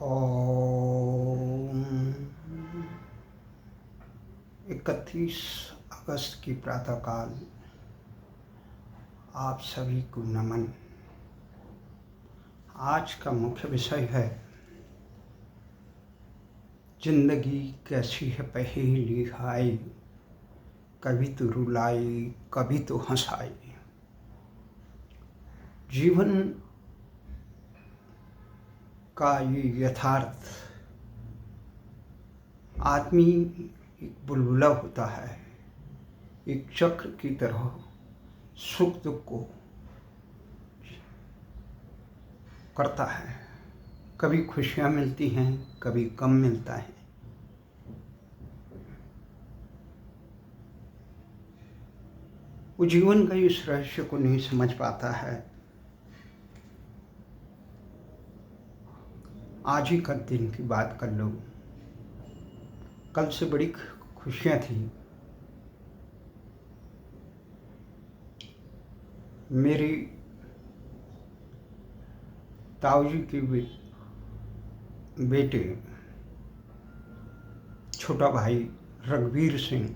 ओम 31 अगस्त की प्रातःकाल आप सभी को नमन। आज का मुख्य विषय है जिंदगी कैसी है पहेली हाय, कभी तो रुलाई कभी तो हंसाई। जीवन का ये यथार्थ, आदमी एक बुलबुला होता है, एक चक्र की तरह सुख दुख को करता है। कभी खुशियाँ मिलती हैं, कभी गम मिलता है। वो जीवन का इस रहस्य को नहीं समझ पाता है। आज ही का दिन की बात कर लो, कल से बड़ी खुशियाँ थी। मेरी ताऊजी के बेटे छोटा भाई रघुवीर सिंह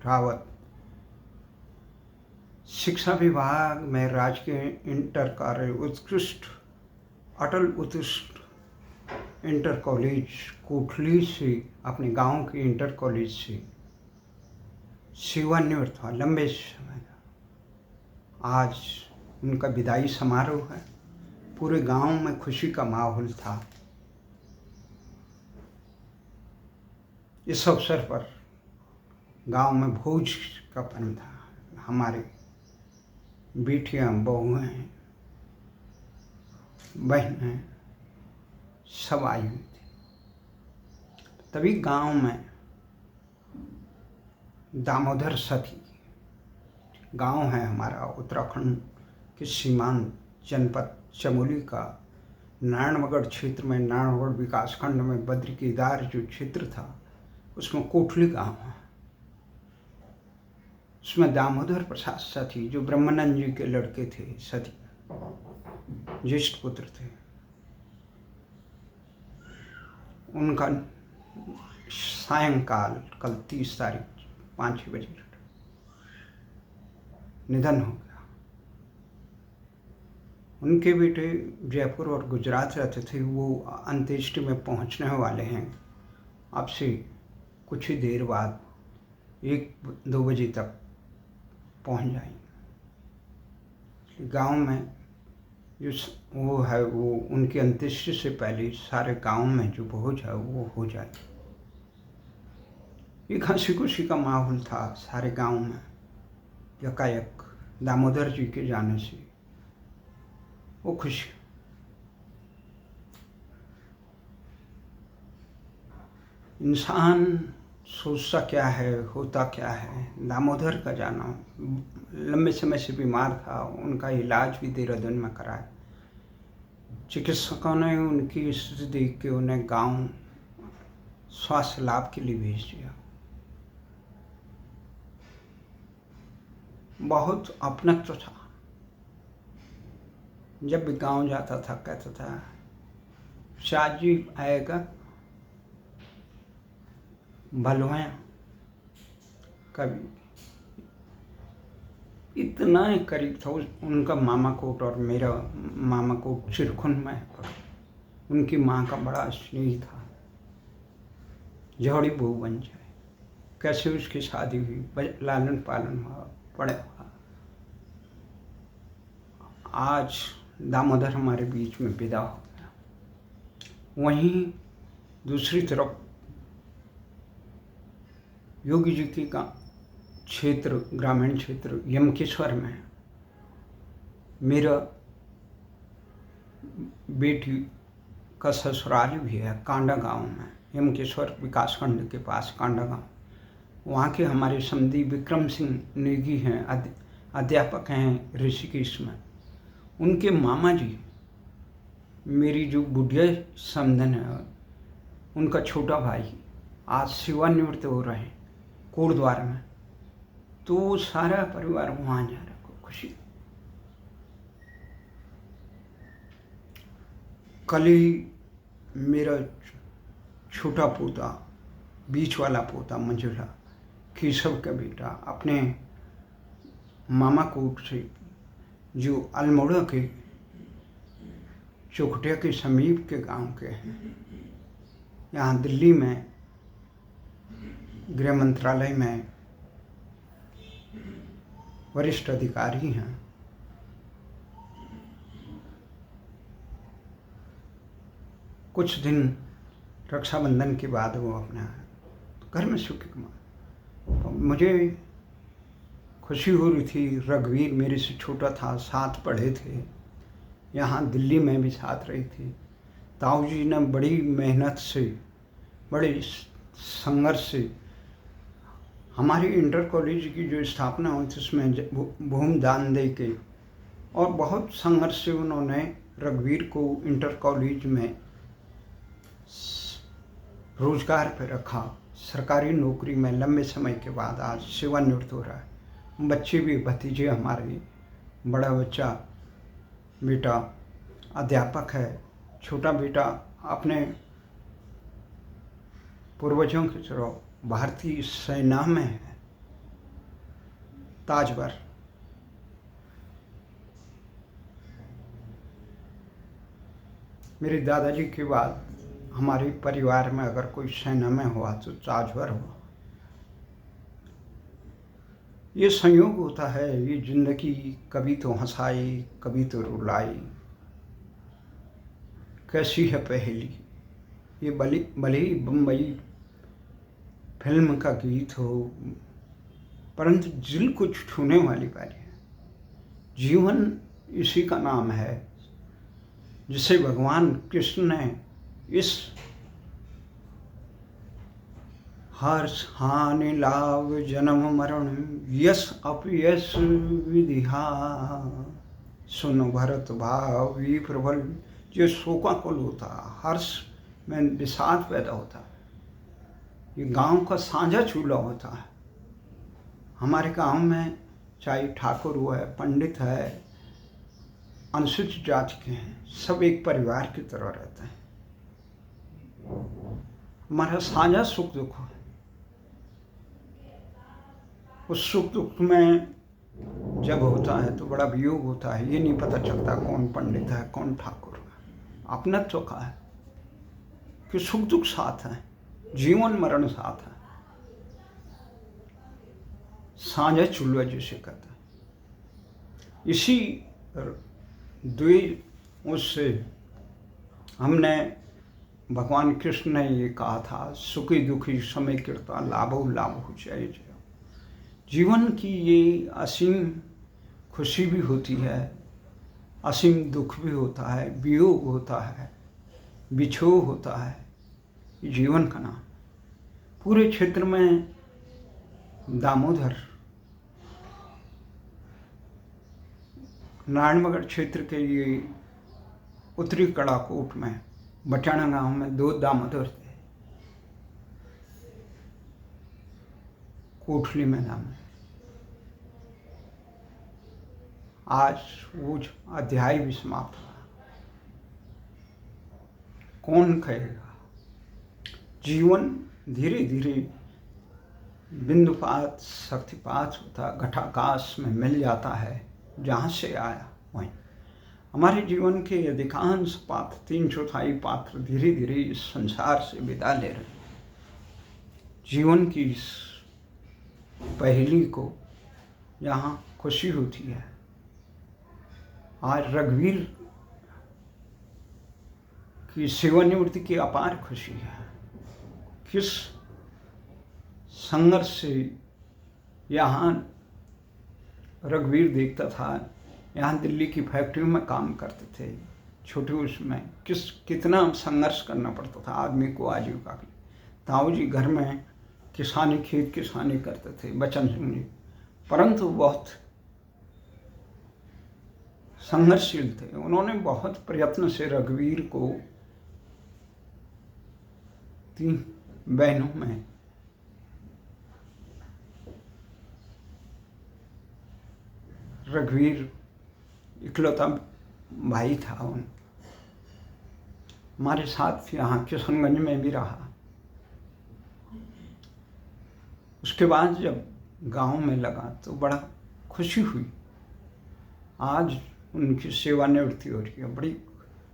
रावत शिक्षा विभाग में राजकीय इंटर कार्य उत्कृष्ट अटल उत्कृष्ट इंटर कॉलेज कोठली से, अपने गांव के इंटर कॉलेज से सेवानिवृत्त हुआ लंबे समय का। आज उनका विदाई समारोह है। पूरे गांव में खुशी का माहौल था। इस अवसर पर गांव में भोज का पर्व था। हमारे बेटियां, बहुएं, बहनें सब आई हुई थी। तभी गांव में दामोदर सती गांव है हमारा, उत्तराखंड के सीमांत जनपद चमोली का नारायणगढ़ क्षेत्र में, नारायणगढ़ विकासखंड में बद्री केदार जो क्षेत्र था उसमें कोठली गांव है। उसमें दामोदर प्रसाद सती जो ब्रह्मानंद जी के लड़के थे, सती ज्येष्ठ पुत्र थे, उनका सायंकाल कल 30 तारीख 5 बजे निधन हो गया। उनके बेटे जयपुर और गुजरात रहते थे, वो अंत्येष्टि में पहुंचने वाले हैं। अब से कुछ ही देर बाद 1-2 बजे तक पहुंच जाएंगे। गांव में जो वो है, वो उनकी अंत्येष्टि से पहले सारे गांव में जो भोज है वो हो जाए। एक हंसी खुशी का माहौल था सारे गांव में। यकायक दामोदर जी के जाने से वो खुशी। इंसान सोचता क्या है, होता क्या है। दामोदर का जाना, लंबे समय से बीमार था, उनका इलाज भी देहरादून में कराया। चिकित्सकों ने उनकी स्थिति देख के उन्हें गांव स्वास्थ्य लाभ के लिए भेज दिया। बहुत अपनत्व था। जब भी गांव जाता था कहता था शाह जी आएगा, भलवाया। कभी इतना ही करीब था। उनका मामा कोट और मेरा मामा कोट चिरखुन में है। उनकी माँ का बड़ा स्नेह था, जौड़ी बहू बन जाए। कैसे उसकी शादी हुई, लालन पालन हुआ, बड़े हुआ। आज दामोदर हमारे बीच में विदा हो गया। वहीं दूसरी तरफ योगी जी की का क्षेत्र, ग्रामीण क्षेत्र यमकेश्वर में मेरा बेटी का ससुराल भी है, कांडा गांव में, यमकेश्वर विकासखंड के पास कांडा गांव। वहाँ के हमारे समधी विक्रम सिंह नेगी हैं, अध्यापक हैं ऋषिकेश में। उनके मामा जी, मेरी जो बुढ़िया समधन है, उनका छोटा भाई आज सेवानिवृत्त हो रहे हैं कोटद्वार में। तो सारा परिवार वहाँ जा रहा है। खुशी कल ही मेरा छोटा पोता, बीच वाला पोता मंजुला, केशव का बेटा, अपने मामा कोट से जो अल्मोड़ा के चौखटिया के समीप के गांव के हैं, यहाँ दिल्ली में गृह मंत्रालय में वरिष्ठ अधिकारी हैं। कुछ दिन रक्षाबंधन के बाद वो अपना घर में सुखी कुमार, मुझे खुशी हो रही थी। रघुवीर मेरे से छोटा था, साथ पढ़े थे, यहाँ दिल्ली में भी साथ रही थी। ताऊ जी ने बड़ी मेहनत से, बड़े संघर्ष से हमारी इंटर कॉलेज की जो स्थापना हुई थी उसमें भूमि दान दे के, और बहुत संघर्ष से उन्होंने रघुवीर को इंटर कॉलेज में रोजगार पे रखा। सरकारी नौकरी में लंबे समय के बाद आज सेवानिवृत्त हो रहा है। बच्चे भी, भतीजे हमारे, बड़ा बच्चा बेटा अध्यापक है, छोटा बेटा अपने पूर्वजों की तरह भारतीय सेना में है, ताजवर। मेरे दादाजी के बाद हमारे परिवार में अगर कोई सेना में हुआ तो ताजवर हुआ। ये संयोग होता है, ये जिंदगी कभी तो हंसाई, कभी तो रुलाई, कैसी है पहेली। ये भले ही बम्बई फिल्म का गीत हो, परंतु दिल को छूने वाली बात है। जीवन इसी का नाम है जिसे भगवान कृष्ण ने इस हर्ष हानि लाभ जन्म मरण यश अपयश विधिहा सुन भरत भाव प्रबल। जो शोकाकुल होता, हर्ष में विषाद पैदा होता, ये गांव का साझा चूल्हा होता है। हमारे गांव में चाहे ठाकुर हुआ है, पंडित है, अनुसूचित जाति के हैं, सब एक परिवार की तरह रहते हैं। हमारा साझा सुख दुख है। उस सुख दुख में जब होता है तो बड़ा वियोग होता है। ये नहीं पता चलता कौन पंडित है कौन ठाकुर है। अपनत्व का है कि सुख दुख साथ है, जीवन मरण साथ है, साझा चूल्हा जिसे कहते हैं। इसी द्वैत उससे हमने, भगवान कृष्ण ने ये कहा था, सुखी दुखी समय कृता लाभो लाभो जय जय। जीवन की ये असीम खुशी भी होती है, असीम दुख भी होता है, वियोग होता है, बिछोह होता है। जीवन का नाम पूरे क्षेत्र में दामोदर, नारायणनगर क्षेत्र के ये उत्तरी कड़ाकोट में बचाना गांव में 2 दामोदर थे। कोठली मैदान में आज वो अध्याय भी समाप्त हुआ। कौन कहेगा? जीवन धीरे धीरे बिंदुपात शक्तिपात होता, घटाकाश में मिल जाता है। जहाँ से आया वहीं। हमारे जीवन के अधिकांश पात्र, 3/4 पात्र धीरे धीरे इस संसार से विदा ले रहे। जीवन की इस पहेली को यहाँ खुशी होती है। आज रघुवीर की सेवानिवृत्ति की अपार खुशी है। किस संघर्ष से यहाँ रघुवीर देखता था, यहाँ दिल्ली की फैक्ट्री में काम करते थे, छोटे उसमें कितना संघर्ष करना पड़ता था आदमी को आजीविका के लिए। ताऊ जी घर में किसानी, खेत किसानी करते थे, बचन सिंह जी, परंतु बहुत संघर्षशील थे। उन्होंने बहुत प्रयत्न से रघुवीर को 3 बहनों में रघुवीर इकलौता भाई था। हमारे साथ यहाँ किशनगंज में भी रहा। उसके बाद जब गांव में लगा तो बड़ा खुशी हुई। आज उनकी सेवानिवृत्ति हो रही है, बड़ी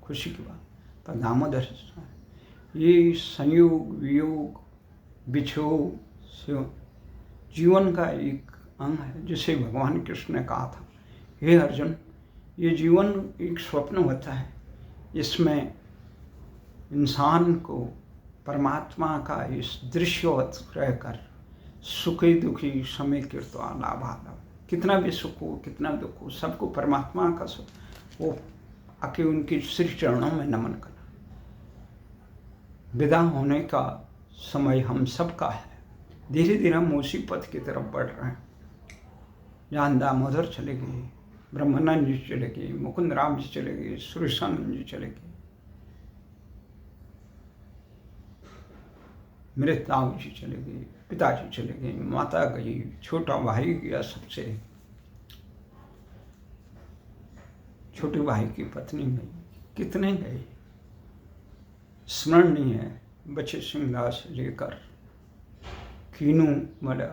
खुशी की बात। पर दामोदर ये संयोग वियोग विछोग जीवन का एक अंग है, जिसे भगवान कृष्ण ने कहा था, हे अर्जुन, ये जीवन एक स्वप्न होता है, इसमें इंसान को परमात्मा का इस दृश्यवत रहकर सुखी दुखी समय कीर्तवा लाभालाभ, कितना भी सुख हो कितना दुख हो सबको परमात्मा का सुख, वो आके उनकी श्री चरणों में नमन करना। विदा होने का समय हम सबका है। धीरे धीरे हम उसी पथ की तरफ बढ़ रहे हैं। जहाँ दामोदर चले गए, ब्रह्मानंद जी चले गए, मुकुंद राम जी चले गए, सुरेशानंद जी चले गए, मेरे ताऊ जी चले गए, पिताजी चले गए, माता गई, छोटा भाई गया, सबसे छोटे भाई की पत्नी गई, कितने गए स्मरण नहीं है। बचे सिंहदास लेकर कीनू वाला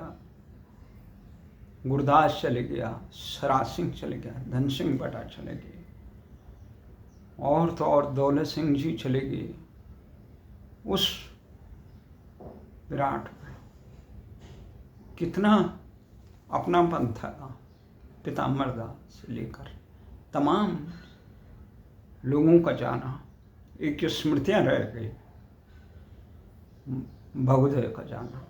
गुरदास चले गया, सरा सिंह चले गया, धन सिंह बटा चले गए, और तो और दौलत सिंह जी चले गए। उस विराट कितना अपनापन था। पितामरदास से लेकर तमाम लोगों का जाना, एक स्मृतियां रह गई, भगोदय का जाना।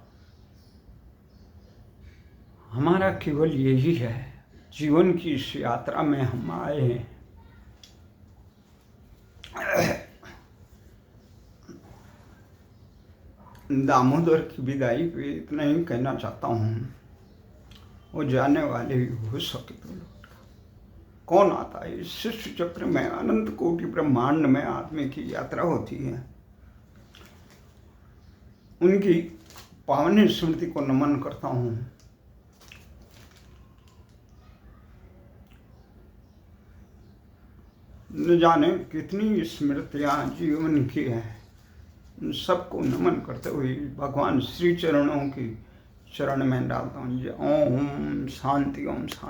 हमारा केवल यही है, जीवन की इस यात्रा में हम आए हैं। दामोदर की विदाई पे इतना ही कहना चाहता हूँ, वो जाने वाले भी हो सके तो लौट कौन आता है। इस सृष्टि चक्र में अनंत कोटि ब्रह्मांड में आदमी की यात्रा होती है। उनकी पावन स्मृति को नमन करता हूँ। न जाने कितनी स्मृतियाँ जीवन की हैं, सबको नमन करते हुए भगवान श्री चरणों की शरण में डालता हूँ। ओम शांति, ओम शांति।